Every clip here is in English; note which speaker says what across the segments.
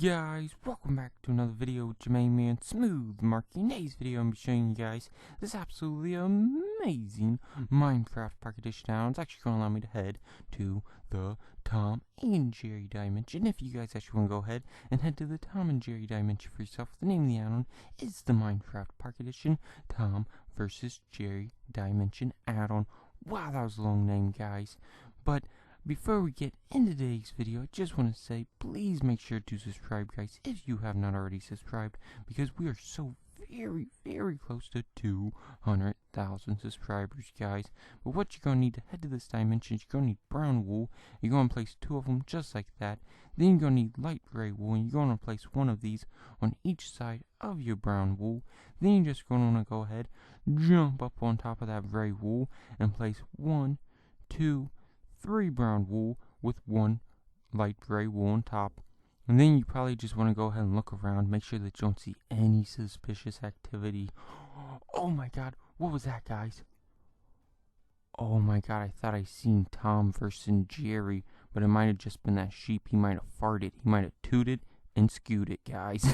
Speaker 1: Guys, welcome back to another video with your main man Smooth Marky. In today's video I'm going to be showing you guys this absolutely amazing Minecraft Park Edition now. It's actually going to allow me to head to the Tom and Jerry dimension. If you guys actually want to go ahead and head to the Tom and Jerry dimension for yourself, the name of the add-on is the Minecraft Park Edition Tom versus Jerry dimension add-on. Wow, that was a long name, guys. But before we get into today's video, I just want to say, please make sure to subscribe, guys, if you have not already subscribed, because we are so very, very close to 200,000 subscribers, guys. But what you're going to need to head to this dimension, you're going to need brown wool. You're going to place 2 of them just like that. Then you're going to need light gray wool, and you're going to place 1 of these on each side of your brown wool. Then you're just going to want to go ahead, jump up on top of that gray wool, and place 1, 2, 3 brown wool with 1 light gray wool on top. And then you probably just want to go ahead and look around, make sure that you don't see any suspicious activity. Oh my god, what was that, guys? Oh my god, I thought I seen Tom versus Jerry, but it might have just been that sheep. He might have farted, he might have tooted and skewed it, guys.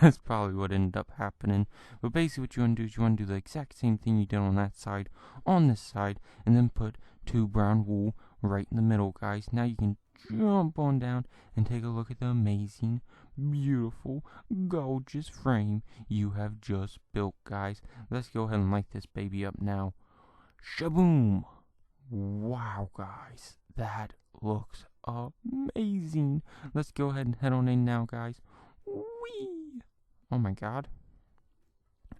Speaker 1: that's probably what ended up happening. But basically what you want to do is you want to do the exact same thing you did on that side, on this side, and then put 2 brown wool right in the middle, guys. Now you can jump on down and take a look at the amazing, beautiful, gorgeous frame you have just built, guys. Let's go ahead and light this baby up now. Shaboom! Wow, guys, that looks amazing. Let's go ahead and head on in now, guys. Whee! Oh my god,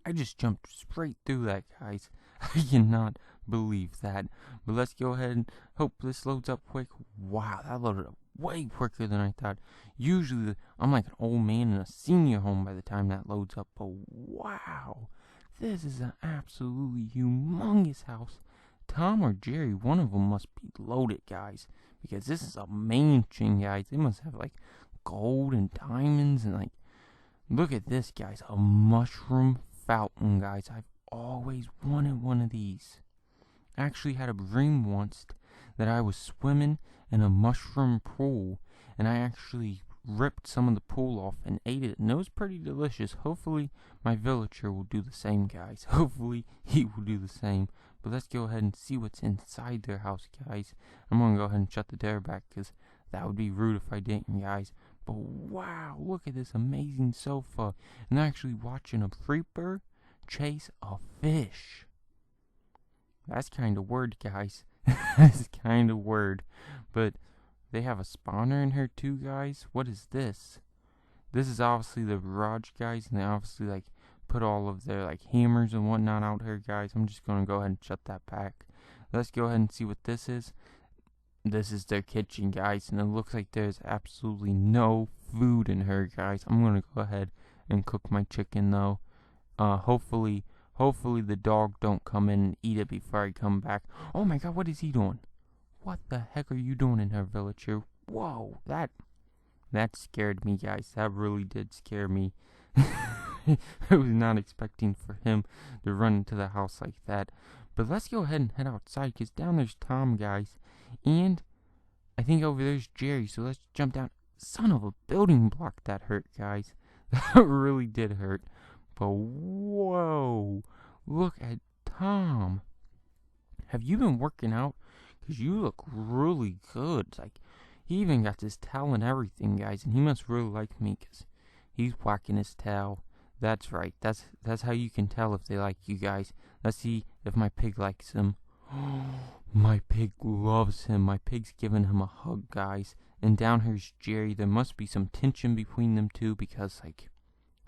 Speaker 1: I just jumped straight through that, guys. I cannot believe that. But let's go ahead and hope this loads up quick. Wow, that loaded up way quicker than I thought. Usually I'm like an old man in a senior home by the time that loads up. But wow, this is an absolutely humongous house. Tom or Jerry, one of them must be loaded, guys, because this is a mansion, guys. They must have like gold and diamonds and like, look at this, guys, a mushroom fountain, guys. I've always wanted one of these. I actually had a dream once that I was swimming in a mushroom pool, and I actually ripped some of the pool off and ate it, and it was pretty delicious. Hopefully my villager will do the same, guys. Hopefully he will do the same. But let's go ahead and see what's inside their house, guys. I'm gonna go ahead and shut the door back, because that would be rude if I didn't, guys. But wow, look at this amazing sofa. And they're actually watching a creeper chase a fish. That's kind of weird, guys. That's kind of weird. But they have a spawner in here too, guys. What is this? This is obviously the garage, guys, and they obviously like put all of their like hammers and whatnot out here, guys. I'm just gonna go ahead and shut that back. Let's go ahead and see what this is. This is their kitchen, guys, and it looks like there's absolutely no food in here, guys. I'm gonna go ahead and cook my chicken though. Hopefully the dog don't come in and eat it before I come back. Oh my god, what is he doing? What the heck are you doing in her, villager? Whoa, that scared me, guys. That really did scare me. I was not expecting for him to run into the house like that. But let's go ahead and head outside, because down there's Tom, guys. And I think over there's Jerry, so let's jump down. Son of a building block, that hurt, guys. That really did hurt. But whoa, look at Tom. Have you been working out? Because you look really good. It's like, he even got his tail and everything, guys. And he must really like me, because he's whacking his tail. That's right. That's how you can tell if they like you, guys. Let's see if my pig likes him. My pig loves him. My pig's giving him a hug, guys. And down here's Jerry. There must be some tension between them two, because like,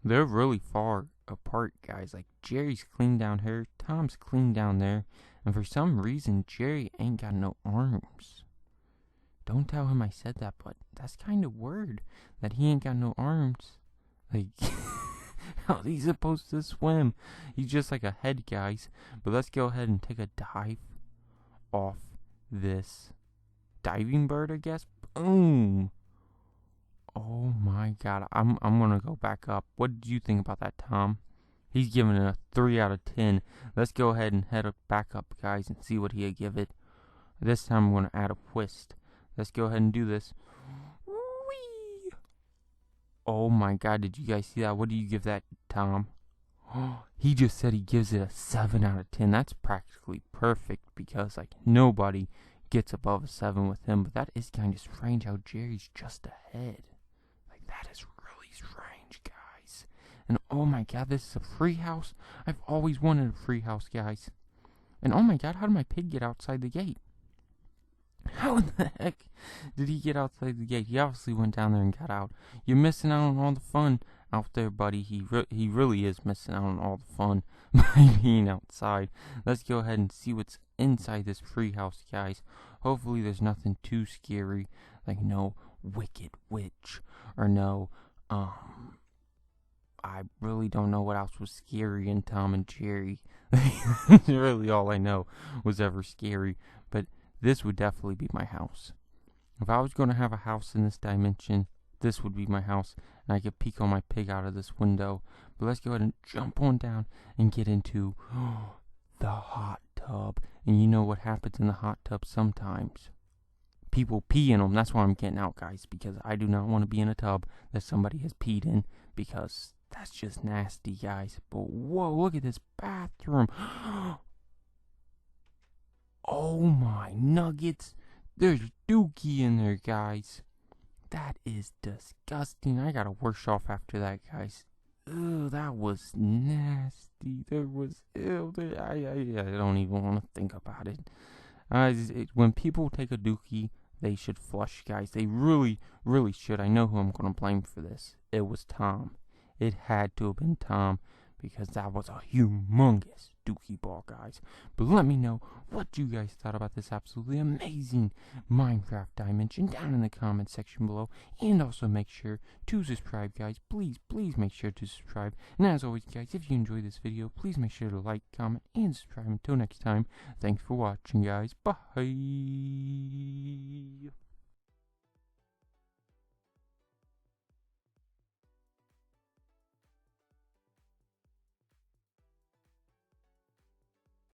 Speaker 1: they're really far apart, guys. Like, Jerry's clean down here, Tom's clean down there, and for some reason Jerry ain't got no arms. Don't tell him I said that, but that's kind of weird that he ain't got no arms. Like, how's he supposed to swim? He's just like a head, guys. But let's go ahead and take a dive off this diving bird, I guess. Boom. Oh my god, I'm gonna go back up. What did you think about that, Tom? He's giving it a 3 out of 10. Let's go ahead and head back up, guys, and see what he'll give it. This time I'm gonna add a twist. Let's go ahead and do this. Whee! Oh my god, did you guys see that? What do you give that, Tom? He just said he gives it a 7 out of 10. That's practically perfect because, like, nobody gets above a 7 with him. But that is kind of strange how Jerry's just ahead. Like, that is really strange, guys. And oh my god, this is a free house. I've always wanted a free house, guys. And oh my god, how did my pig get outside the gate? How in the heck did he get outside the gate? He obviously went down there and got out. You're missing out on all the fun out there, buddy. He really is missing out on all the fun by being outside. Let's go ahead and see what's inside this free house, guys. Hopefully there's nothing too scary, like no wicked witch or no, I really don't know what else was scary in Tom and Jerry. Really all I know was ever scary, but this would definitely be my house. If I was going to have a house in this dimension, this would be my house, and I could peek on my pig out of this window. But let's go ahead and jump on down and get into the hot tub. And you know what happens in the hot tub sometimes? People pee in them. That's why I'm getting out, guys, because I do not want to be in a tub that somebody has peed in, because that's just nasty, guys. But whoa, look at this bathroom. Oh my nuggets. There's Dookie in there, guys. That is disgusting. I gotta wash off after that, guys. Ew, that was nasty. There was, ew, I don't even want to think about it. When people take a Dookie, they should flush, guys. They really, really should. I know who I'm gonna blame for this. It was Tom. It had to have been Tom, because that was a humongous Dookie ball, guys. But let me know what you guys thought about this absolutely amazing Minecraft dimension down in the comment section below. And also make sure to subscribe, guys. Please, please make sure to subscribe. And as always, guys, if you enjoyed this video, please make sure to like, comment, and subscribe. Until next time, thanks for watching, guys. Bye.